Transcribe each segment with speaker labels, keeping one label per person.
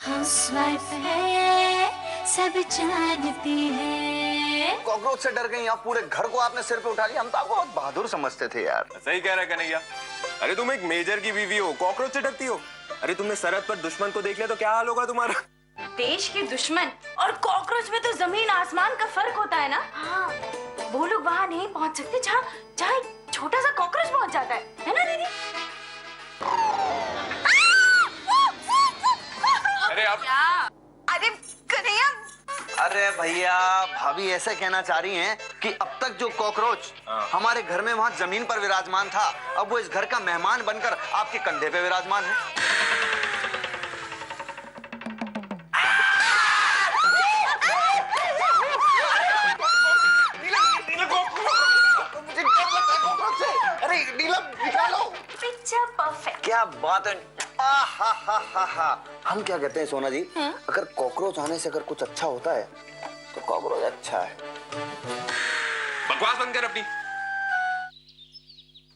Speaker 1: Housewife है, सब जानती है।
Speaker 2: कॉकरोच से डर गई, आप पूरे घर को आपने सिर पे उठा लिया। हम तो आपको बहुत बहादुर समझते थे यार।
Speaker 3: सही कह रहा है कन्हैया। अरे तुम एक मेजर की बीवी हो, कॉकरोच से डरती हो? अरे तुमने सरहद पर दुश्मन को देख लिया तो क्या हाल होगा तुम्हारा?
Speaker 4: देश के दुश्मन और कॉकरोच में तो जमीन आसमान का फर्क होता है ना। हाँ, वो लोग वहाँ नहीं पहुँच सकते जहाँ एक छोटा सा कॉकरोच पहुँच जाता है ना दीदी?
Speaker 3: अरे अब
Speaker 4: अरे कन्हैया,
Speaker 2: अरे भैया, भाभी ऐसे कहना चाह रही हैं कि अब तक जो कॉकरोच हमारे घर में वहाँ जमीन पर विराजमान था, अब वो इस घर का मेहमान बनकर आपके कंधे पे विराजमान है।
Speaker 4: परफेक्ट।
Speaker 2: क्या बात है। हा। हम क्या कहते हैं सोना जी, अगर कॉकरोच आने से अगर कुछ अच्छा होता है तो कॉकरोच अच्छा है।
Speaker 3: बकवास बंद कर अपनी।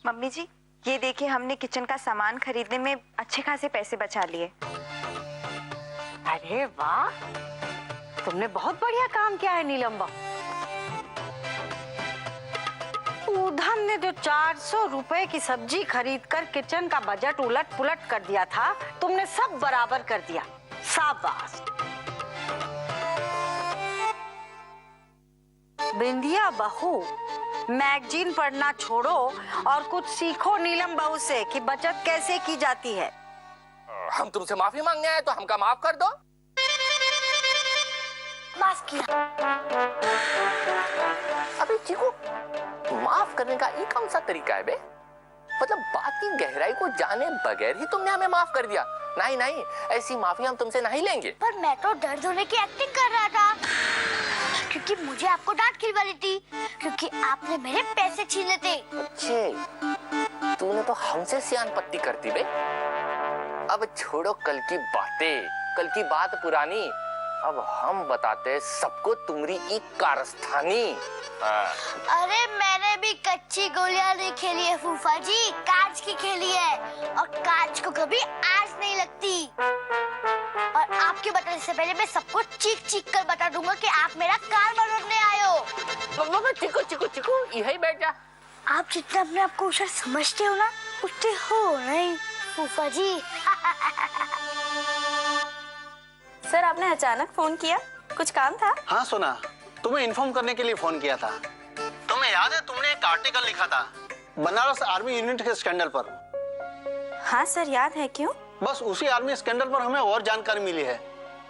Speaker 5: मम्मी जी, ये देखिए, हमने किचन का सामान खरीदने में अच्छे खासे पैसे बचा लिए।
Speaker 6: अरे वाह, तुमने बहुत बढ़िया काम किया है नीलम बहू। उधम ने जो 400 रुपए की सब्जी खरीद कर किचन का बजट उलट पुलट कर दिया था, तुमने सब बराबर कर दिया। शाबाश। बिंदिया बहू, मैगजीन पढ़ना छोड़ो और कुछ सीखो नीलम बहू से कि बचत कैसे की जाती है।
Speaker 7: हम तुमसे माफी मांगने आए तो हमका माफ कर दो।
Speaker 4: माफ किया।
Speaker 7: अबे चीकू, माफ करने का ये कौन सा तरीका है बे? मतलब बात की गहराई को जाने बगैर ही तुमने हमें माफ कर दिया। नहीं, ऐसी माफी हम तुमसे नहीं लेंगे।
Speaker 1: पर मैं तो दर्द होने की एक्टिंग कर रहा था, क्योंकि मुझे आपको डांट खिलवानी थी, क्योंकि आपने मेरे पैसे छीने थे।
Speaker 7: अच्छे, तूने तो हमसे सियान पत्ती करती बे। अब छोड़ो कल की बातें, कल की बात पुरानी। अब हम बताते सबको तुम्हारी एक कारस्थानी।
Speaker 1: अरे मैंने भी कच्ची गोलियां नहीं खेली है फूफा जी, कांच की खेली है, और कांच को कभी आंच नहीं लगती। और आपके बताने से पहले मैं सबको चीख कर बता दूंगा कि आप मेरा कार मरोड़ने आए हो।
Speaker 7: चिकू, यही बैठ जा।
Speaker 1: आप जितना अपने आप को होशियार समझते हो ना, उतने हो नहीं फूफा जी।
Speaker 4: सर, आपने अचानक फोन किया, कुछ काम था?
Speaker 2: हाँ सोना, तुम्हें इन्फॉर्म करने के लिए फोन किया था। तुम्हें याद है तुमने एक आर्टिकल लिखा था बनारस आर्मी यूनिट के स्कैंडल पर?
Speaker 4: हाँ सर, याद है। क्यों?
Speaker 2: बस उसी आर्मी स्कैंडल पर हमें और जानकारी मिली है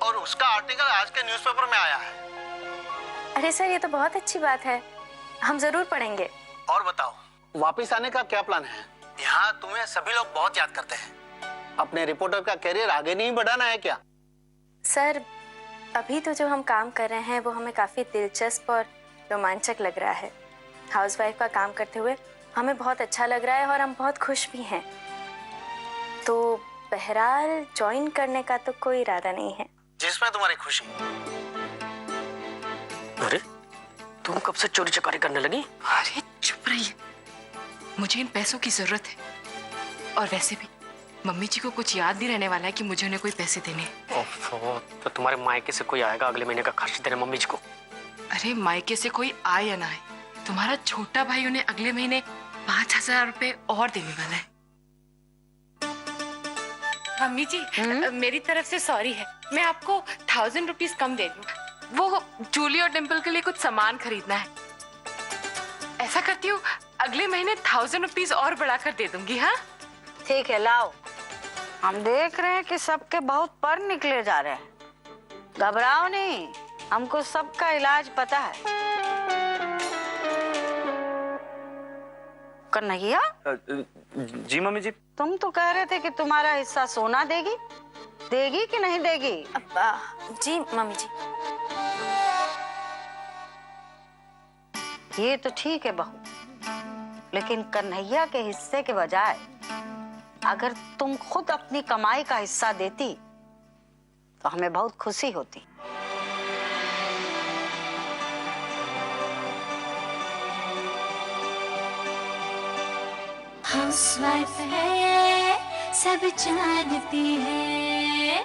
Speaker 2: और उसका आर्टिकल आज के न्यूज़पेपर में आया है।
Speaker 4: अरे सर, ये तो बहुत अच्छी बात है, हम जरूर पढ़ेंगे।
Speaker 2: और बताओ, वापिस आने का क्या प्लान है? यहाँ तुम्हें सभी लोग बहुत याद करते हैं। अपने रिपोर्टर का करियर आगे नहीं बढ़ाना है क्या?
Speaker 4: सर, अभी तो जो हम काम कर रहे हैं वो हमें काफ़ी दिलचस्प और रोमांचक लग रहा है। हाउसवाइफ का काम करते हुए हमें बहुत अच्छा लग रहा है और हम बहुत खुश भी हैं। तो बहरहाल ज्वाइन करने का तो कोई इरादा नहीं है।
Speaker 2: जिसमें तुम्हारी खुशी।
Speaker 8: अरे तुम कब से चोरी चकारी करने लगी?
Speaker 9: अरे चुप रहिए, मुझे इन पैसों की जरूरत है, और वैसे भी मम्मी जी को कुछ याद नहीं रहने वाला है कि मुझे उन्हें कोई पैसे देने।
Speaker 8: ओफो, तो तुम्हारे मायके से कोई आएगा अगले महीने का खर्च देने मम्मी जी को?
Speaker 9: अरे मायके से कोई आए या ना आए, तुम्हारा छोटा भाई उन्हें अगले महीने 5,000 रुपए और देने वाला है। मम्मी जी, मेरी तरफ से सॉरी है, मैं आपको 1,000 रुपीज कम दे दूँ। वो जूली और डिम्पल के लिए कुछ सामान खरीदना है। ऐसा करती हूँ, अगले महीने 1,000 रुपीज और बढ़ाकर दे दूंगी। हाँ
Speaker 6: ठीक है, लाओ। हम देख रहे हैं कि सबके बहुत पर निकले जा रहे हैं। घबराओ नहीं, हमको सबका इलाज पता है। कन्हैया,
Speaker 3: जी मम्मी जी।
Speaker 6: तुम तो कह रहे थे कि तुम्हारा हिस्सा सोना देगी कि नहीं देगी?
Speaker 4: जी मम्मी जी।
Speaker 6: ये तो ठीक है बहू, लेकिन कन्हैया के हिस्से के बजाय अगर तुम खुद अपनी कमाई का हिस्सा देती तो हमें बहुत खुशी होती।
Speaker 1: हाउसवाइफ है, सब जानती है।